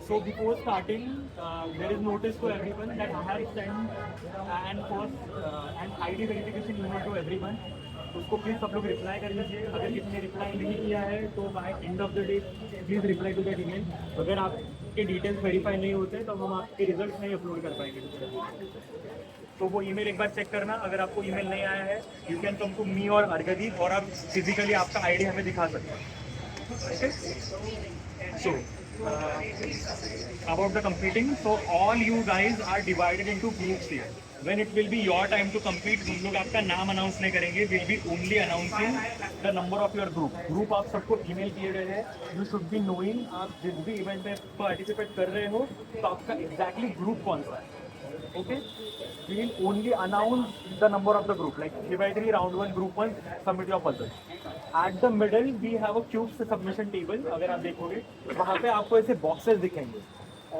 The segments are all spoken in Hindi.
So before starting, there is notice to everyone that I have sent an ID verification email to everyone. उसको प्लीज़ सब लोग रिप्लाई कर लीजिए. अगर किसी ने रिप्लाई नहीं किया है तो by end of the day please reply to that email. अगर आपके डिटेल्स वेरीफाई नहीं होते तो हम आपके रिजल्ट नहीं अपलोड कर पाएंगे. तो वो ईमेल एक बार चेक करना. अगर आपको ईमेल नहीं आया है you can come to me और अर्गदीप और आप फिजिकली आपका आईडी हमें दिखा सकते हैं. सो about the completing, so all you guys are divided into groups here. When it will be your time to complete, हम लोग आपका नाम अनाउंस नहीं करेंगे. We'll be only announcing the number of your group. Group आप सबको ईमेल किए गए हैं. You should be knowing आप जिस भी इवेंट में पार्टिसिपेट कर रहे हो तो आपका एग्जैक्टली ग्रुप कौन सा है. Okay, we will only announce the number of the group, like divide round 1 group 1 submit your puzzle. At the middle we have a cube submission table. अगर आप देखोगे वहाँ पे आपको ऐसे boxes दिखेंगे.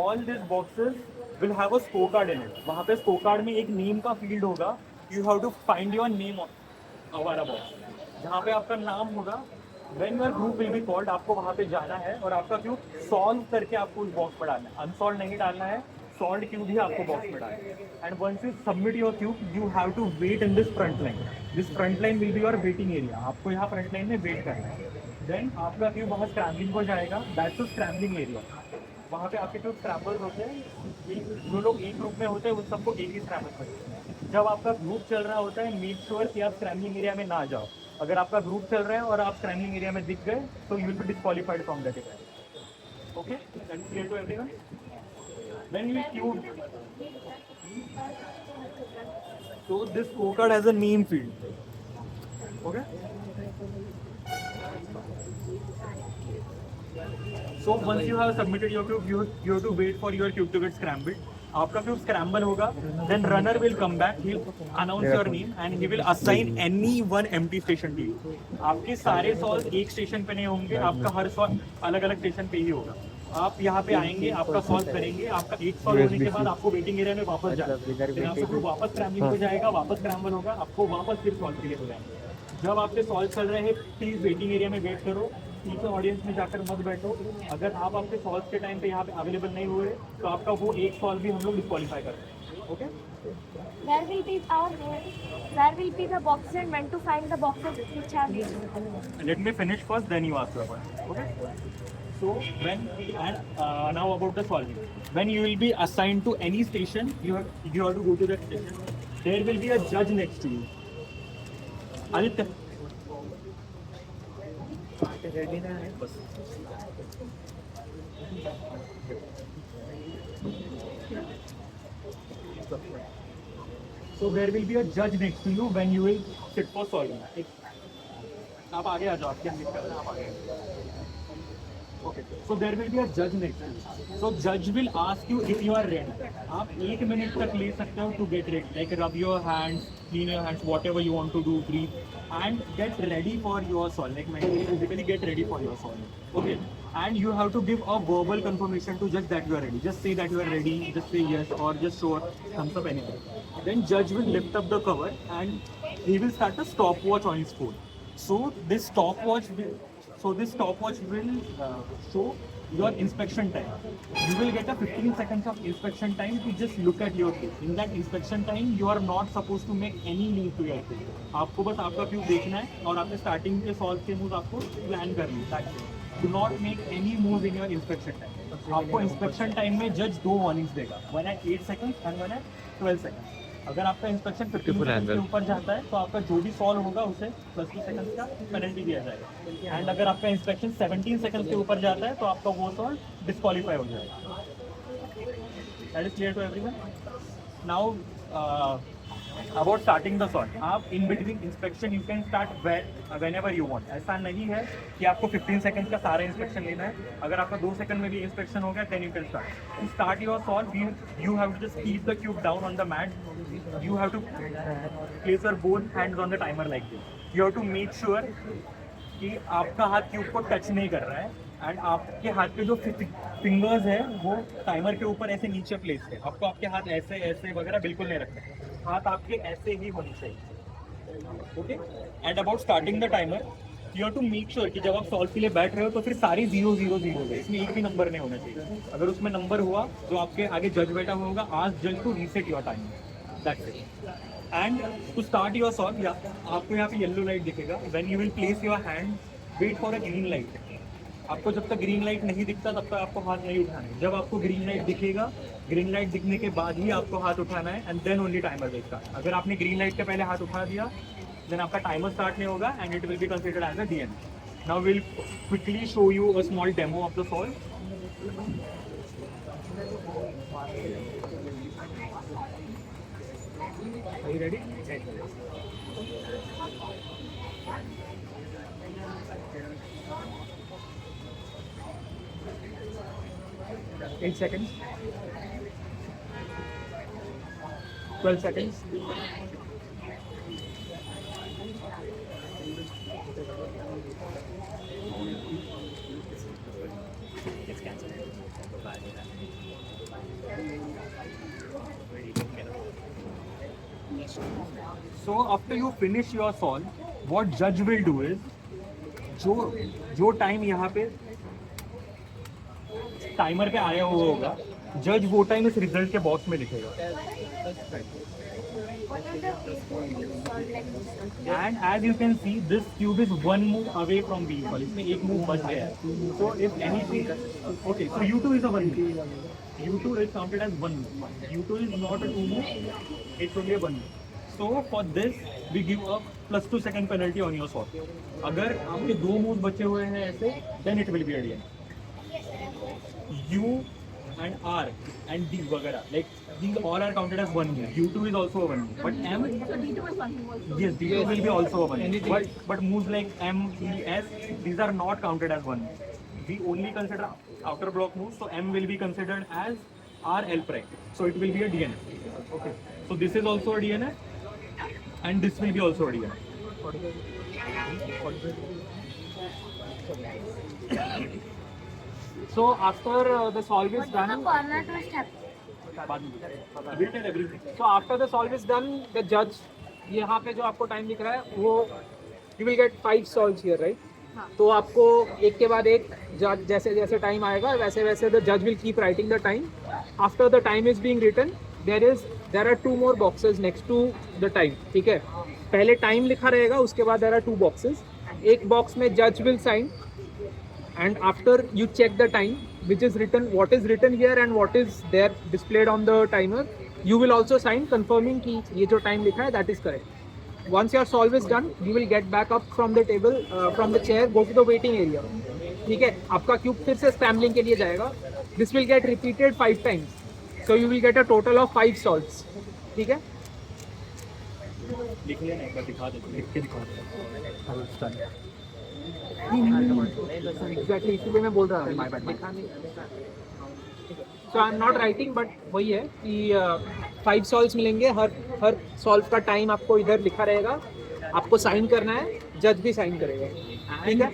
All these boxes will have a scorecard in it. वहाँ पे scorecard में एक name का field होगा. You have to find your name over a box. जहाँ पे आपका नाम होगा when your group will be called आपको वहाँ पे जाना है और आपका क्यूब सॉल्व करके आपको उस बॉक्स पर डालना है. अनसॉल्व नहीं डालना है. सॉल्व क्यूब ही आपको बॉक्स में डालना है. And once you submit your cube you have to wait in this front line. This front line will be your waiting area. आपको यहाँ फ्रंट लाइन में वेट करना है. देन आपका क्यूब वहाँ स्क्रैम्बलिंग को जाएगा. That's a scrambling area. वहाँ पे आपके क्यूब स्क्रैम्बल्स होते हैं. जो लोग एक ग्रुप में होते हैं उन सबको एक ही स्क्रैम्बल करते हैं. जब आपका ग्रुप चल रहा होता है मेक श्योर कि आप स्क्रैम्बलिंग एरिया में ना जाओ. अगर आपका ग्रुप चल रहा है और आप स्क्रैम्बलिंग एरिया में दिख गए तो you will be disqualified from that event. Okay, that is clear to everyone. When you cube, so this scorecard has a name field. Okay. So once you have submitted your cube, you have to wait for your cube to get scrambled. आपका क्यूब स्क्रैम्बल होगा. Then runner will come back. He'll announce your name and he will assign any one empty station to you. आपके सारे सॉल्व एक स्टेशन पे नहीं होंगे. आपका हर सॉल्व अलग अलग स्टेशन पे ही होगा. आप यहाँ पे आएंगे, आपका सॉल्व करेंगे. आपका एक सॉल्व होने के बाद आपको वेटिंग एरिया में वापस जाना. फिर आपका ग्रुप वापस स्क्रैम्बलिंग हो जाएगा. वापस स्क्रैम्बल होगा. आपको वापस फिर सॉल्व के लिए हो जाएंगे. जब आपके सॉल्व चल रहे हैं प्लीज वेटिंग एरिया में वेट करो. पीछे ऑडियंस में जाकर मत बैठो. अगर आप आपके सॉल्व के टाइम पे यहाँ पे अवेलेबल नहीं हुए तो आपका वो एक सॉल्व भी हम लोग डिस्क्वालीफाई करते हैं. Okay. Where will be the boxes and when to find the boxes which have been. Let me finish first, then you ask your question. Okay. So when and now about the solving. When you will be assigned to any station, you have to go to that station. There will be a judge next to you. Aditya. Ready ना है बस. So there will be a judge next to you when you will sit for solving. आप आगे आ जाओ. आपके अंदर करना आप आगे. Okay. So there will be a judge next to you. So judge will ask you if you are ready. आप 1 मिनट तक ले सकते हो to get ready. Like rub your hands, clean your hands, whatever you want to do, breathe, and get ready for your solve. Like mentally, physically get ready for your solve. Okay. And you have to give a verbal confirmation to judge that you are ready. Just say that you are ready. Just say yes or just show thumbs up, anything. Then judge will lift up the cover and he will start a stopwatch on his phone. So this stopwatch will show your inspection time. You will get a 15 seconds of inspection time to just look at your case. In that inspection time, you are not supposed to make any move to your case. आपको बस आपका क्यूब देखना है और आपके स्टार्टिंग के सॉल्व के मूव आपको प्लान करनी है. Do not make any moves in your inspection time. आपको inspection time में जज 2 warnings देगा. One at 8 seconds and one at 12 seconds. अगर आपका इंस्पेक्शन 15 सेकंड के ऊपर जाता है तो आपका जो भी सॉल्व होगा उसे +2 सेकंड का पेनल्टी दिया जाएगा. एंड अगर आपका इंस्पेक्शन 17 सेकंड के ऊपर जाता है तो आपका वो सॉल्व डिस्क्वालीफाई हो जाएगा. That is clear to everyone. Now about starting the solve. आप in between inspection you can start whenever you want. ऐसा नहीं है कि आपको 15 सेकंड का सारा इंस्पेक्शन लेना है. अगर आपका 2 सेकंड में भी इंस्पेक्शन हो गया then you can start. To start your solve you have to just keep the cube down on the mat. You have to place your both hands on the timer like this. You have to make sure कि आपका हाथ क्यूब को टच नहीं कर रहा है. एंड आपके हाथ पे जो फिंगर्स है वो टाइमर के ऊपर ऐसे नीचे प्लेस है. आपको आपके हाथ ऐसे ऐसे वगैरह बिल्कुल नहीं रखना है. हाथ आपके ऐसे ही होने चाहिए. Okay. And about starting the timer, you have to make sure कि जब आप सॉल्व के लिए बैठ रहे हो तो फिर सारी 0 0 0 है, इसमें एक भी नंबर नहीं होना चाहिए। अगर उसमें नंबर हुआ जो आपके आगे जज बैठा हुआ होगा, आस्क जज to reset your time, that's it. And to start your solve, या आपको यहाँ पे येलो लाइट दिखेगा, when you will place your hand wait for a green light. आपको जब तक ग्रीन लाइट नहीं दिखता तब तक आपको हाथ नहीं उठाना है। जब आपको ग्रीन लाइट दिखेगा, ग्रीन लाइट दिखने के बाद ही आपको हाथ उठाना है, and then only timer will start. अगर आपने ग्रीन लाइट के पहले हाथ उठा दिया, देन आपका टाइमर स्टार्ट नहीं होगा and it will be considered as a DN. Now will quickly show you a small demo of the solve. Are you ready? Eight seconds. 12 seconds. It's cancelled. So after you finish your solve, what judge will do is, जो टाइम यहाँ पे टाइमर पे आया हुआ होगा, जज वो टाइम इस रिजल्ट के बॉक्स में लिखेगा। What are the pieces you solve like this? And as you can see, this cube is one move away from being solved. इसमें एक move बच गया है। So if anything, okay, so U2 is a one move. U2 is counted as one move. U2 is not a two move. It's only a one move. So for this, we give a +2 second penalty on your solve. अगर आपके दो मूव बचे हुए हैं ऐसे, then it will be a DN. U and R and D वगैरह, like these all are counted as one move. U2 is also a one move, but M, So D2 is one move also. yes, D2 will be also a one move. But moves like M, E, S, these are not counted as one move. We only consider outer block moves, so M will be considered as R L prime. So it will be a DNF. Okay. So this is also a DNF, and this will be also a DNF. So after the solve is What is done, the corner twist happen? We'll tell everything. so after the solve is done, the judge, यहाँ पे जो आपको टाइम दिख रहा है वो you will get 5 solves here, right? हाँ. तो आपको एक के बाद एक जज जैसे जैसे टाइम आएगा वैसे वैसे the judge will keep writing the time. After the time is being written, there are 2 more boxes next to the time. ठीक है, पहले टाइम लिखा रहेगा, उसके बाद there are 2 boxes. एक बॉक्स में judge will sign, and after you check the time which is written, what is written here and what is there displayed on the timer, you will also sign confirming कि ये जो time लिखा है that is correct. Once your solve is done, you will get back up from the table, from the chair, go to the waiting area. ठीक है, आपका क्यूब फिर से स्क्रैम्बलिंग के लिए जाएगा. This will get repeated 5 times, so you will get a total of 5 solves. ठीक है, लिख लेना, एक बार दिखा देते, लिख के दिखा देते। एग्जैक्टली इसीलिए मैं बोल रहा हूँ. So I am not writing, but वही है कि 5 सॉल्व्स मिलेंगे. हर सॉल्व का टाइम आपको इधर लिखा रहेगा, आपको साइन करना है, जज भी साइन करेगा. ठीक है,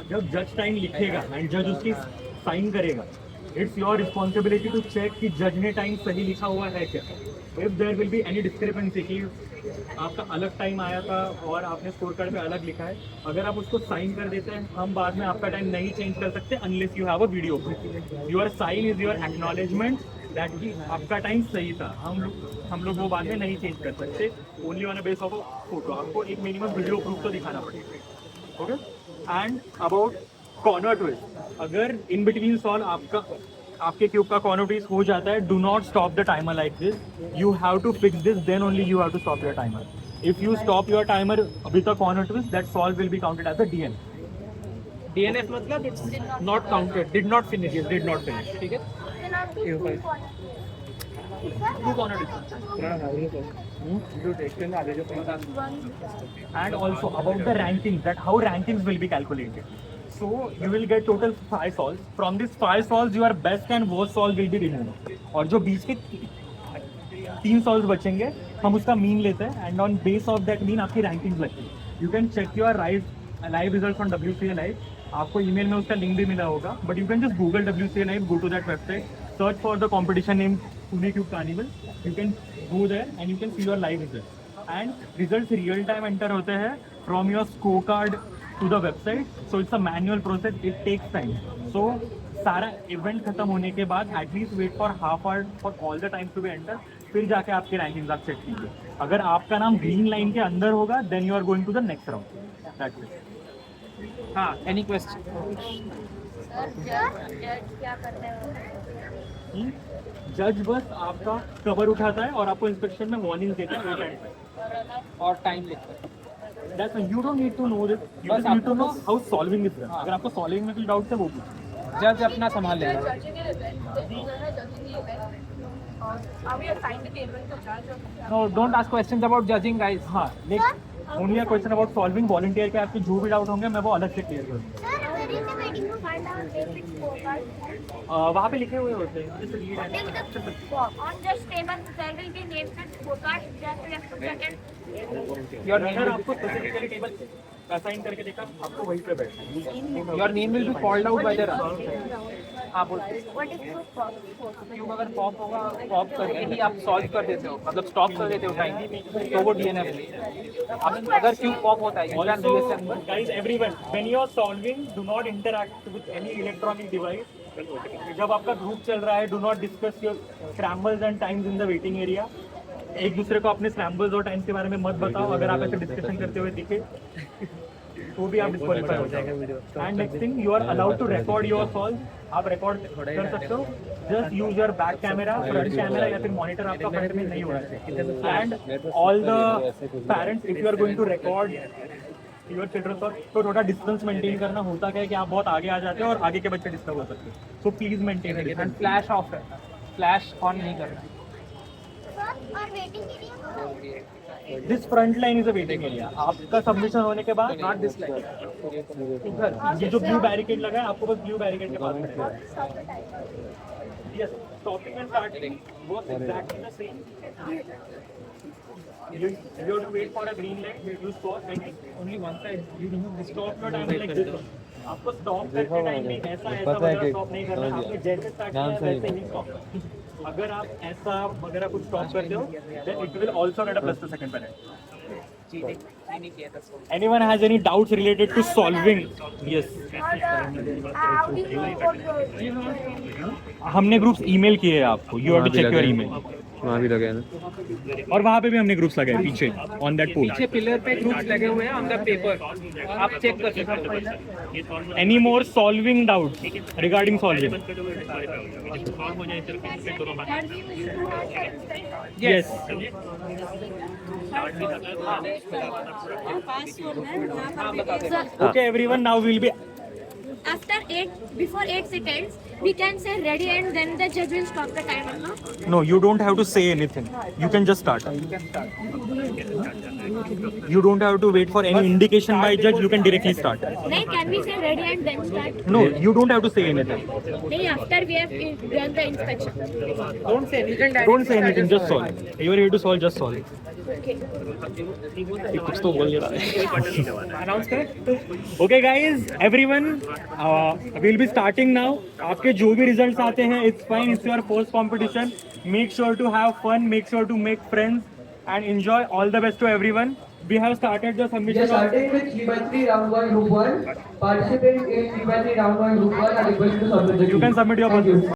जब जज टाइम लिखेगा एंड जज उसकी साइन करेगा, it's your responsibility to check कि जज ने टाइम सही लिखा हुआ है क्या. If there will be any discrepancy कि आपका अलग टाइम आया था और आपने स्कोर कार्ड पे अलग लिखा है, अगर आप उसको साइन कर देते हैं, हम बाद में आपका टाइम नहीं चेंज कर सकते unless you have a video. Your sign is your acknowledgement that कि आपका टाइम सही था. हम लोग वो बाद में नहीं चेंज कर सकते, only on a base of photo. आपको एक मिनिमम वीडियो प्रूफ तो दिखाना पड़ेगा. Okay. And about corner twist, अगर इन बिटवीन सॉल्व आपके क्यूब का कॉर्नर ट्विस्ट हो जाता है, do not stop the timer like this. You have to fix this, then only you have to stop your timer. If you stop your timer with a corner twist, that solve will be counted as a DN. DNF मतलब it's not counted, did not finish. Did not finish. ठीक है, Then I'll be two corner. Two corner twists. And also about the rankings, that how rankings will be calculated. So you will get total 5 solves. From these 5 solves, your best and worst solve will be removed. और जो बीच के 3 solves बचेंगे, हम उसका मीन लेते हैं, and on base of that mean आपकी rankings लगती है. You can check your live results on WCA Live. आपको ईमेल में उसका लिंक भी मिला होगा, but you can just Google WCA Live, go to that website, search for the competition name Pune Cube Carnival. You can go there and you can see your live results. And results real time enter होते हैं from your scorecard to the website. So it's a manual process. It takes time. So सारा इवेंट खत्म होने के बाद at least wait for half hour for all the times to be enter, फिर जाके आपके रैंकिंग्स आप सेट कीजिए. अगर आपका नाम ग्रीन लाइन के अंदर होगा then you are going to the next round. That's it. हाँ, एनी क्वेश्चन? सर जज क्या करते हैं? जज बस आपका कवर उठाता है और आपको इंस्पेक्शन में वार्निंग देता है. और टाइम लिखते हैं. That's why you don't need to know this. You बस just need to know आपको how solving is done. अगर आपको solving में कोई डाउट है वो पूछिए. जज अपना संभाल लेगा. No, don't ask questions about judging, guys. हाँ, next only a question about solving. Volunteer के आपके जो भी डाउट होंगे मैं वो अलग से क्लियर करूँगा. Sir, where is the waiting to find out basic scorecard? वहाँ पे लिखे हुए होते हैं. Just read and- Take the on just table there will be named and scorecard that we have to check it. Your Runner name, आपको स्पेसिफिकली टेबल असाइन करके देखा, आपको वहीं पे बैठना. your name will be called out by the runner. हाँ, बोल. What is the scorecard? क्यों अगर पॉप होगा, पॉप करके ही आप सॉल्व कर देते हो, मतलब स्टॉप कर देते हो टाइम, तो वो DNF. अब अगर क्यों पॉप होता है, you can Also, listen. guys, everyone, when you are solving, do not interact with any electronic device. जब आपका ग्रुप चल रहा है, do not discuss your scrambles and times in the waiting area. एक दूसरे को अपने scrambles और times के बारे में मत बताओ. अगर आप ऐसे डिस्कशन करते हुए दिखे तो भी आप डिस्क्वालीफाई हो जाएंगे. And next thing, you are allowed to record your solve. आप रिकॉर्ड कर सकते हो. Just use your back camera, front camera या फिर मॉनिटर आपका फ्रंट में नहीं होना चाहिए. And all the parents, if you are going to record your children तो थोड़ा डिस्टेंस मेंटेन करना. होता क्या है कि आप बहुत आगे आ जाते हैं और आगे के बच्चे डिस्टर्ब हो सकते हैं. So please maintain and flash of है, फ्लैश ऑन नहीं करना. Sir, और waiting area कहाँ है? This front line is a waiting area. आपका सबमिशन होने के बाद नॉट दिस लाइन. ये जो ब्लू बैरिकेड लगा है, आपको बस ब्लू बैरिकेड के पास खड़े और stop the timer. Yes, stopping and starting was exactly the same. You have to wait for a green light. You stop and only one side. You stop your time like this. आपको stop करके टाइमिंग ऐसा वगैरह stop नहीं करना. आपने जैसे start किया है वैसे ही stop करना. अगर आप ऐसा वगैरह कुछ stop करते हो, then it will also get a plus 2 second penalty. नहीं किया था. Anyone has any doubts related to solving? Yes. और how do you report your हमने ग्रुप्स ईमेल किए हैं आपको. You have to check your email. वहाँ भी लगे ना. और वहाँ पे भी हमने ग्रुप्स लगाए पीछे ऑन दैट पोल. पीछे पिलर पे ग्रुप्स लगे हुए हैं ऑन द पेपर, आप चेक कर सकते हो. Any more solving doubts regarding solving? Yes. Okay everyone, now will be After 8, before 8 seconds, we can say ready and then the judge will stop the timer, no? No, you don't have to say anything. You can just start. You don't have to wait for any indication by judge. You can directly start. Nahin, can we say ready and then start? No, you don't have to say anything. Nahin, after we have done the inspection. Don't say anything. Don't say anything. Just solve. You are here to solve. Just solve. Okay. कुछ तो बोल अनाउंस करें. Okay guys, everyone, we'll be starting now. आपके जो भी results आते हैं, it's fine. It's your first competition. Make sure to have fun. Make sure to make friends and enjoy. All the best to everyone. We have started the We are submission. starting with 3x3 round 1 group 1. Participants in 3x3 round 1 group 1 are requested to submit the You can submit your Thank you. answers.